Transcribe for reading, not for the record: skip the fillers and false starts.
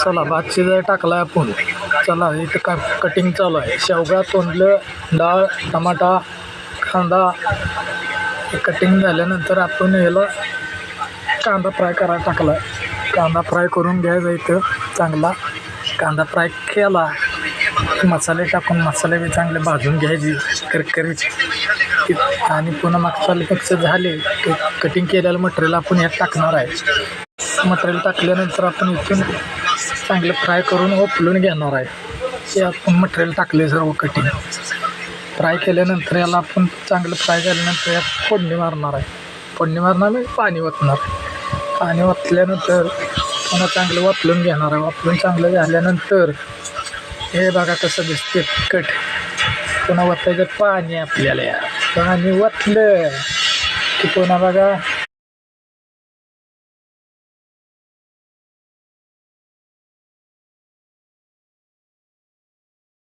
चला भात शिजाय टाकला आपण. चला इथं कटिंग चालू आहे. शेवगा, तोंडलं, डाळ, टमाटा, कांदा. हे कटिंग झाल्यानंतर आपण याला कांदा फ्राय करायला टाकला आहे. कांदा फ्राय करून घ्यायचा इथं चांगला. कांदा फ्राय केला मसाले टाकून मसाले बी चांगले भाजून घ्यायचे करकरीत. आणि पुन्हा मसाले मिक्स झाले की कटिंग केलेलं मटेरियल आपण यात टाकणार आहे. मटेरियल टाकल्यानंतर आपण इथून चांगलं फ्राय करून ओपलून घेणार आहे. ते आपण मटेरियल टाकले सर्व कटिंग फ्राय केल्यानंतर याला आपण चांगलं फ्राय केल्यानंतर यात फोडणी मारणार आहे. फोडणी मारणार म्हणजे पाणी ओतणार. पाणी ओतल्यानंतर पुन्हा चांगलं वापरून घेणार आहे. वापरून चांगलं झाल्यानंतर हे बघा कसं दिसते तिखट. पुन्हा ओतायचं पाणी आपल्याला. पाणी ओतलं की पुन्हा बघा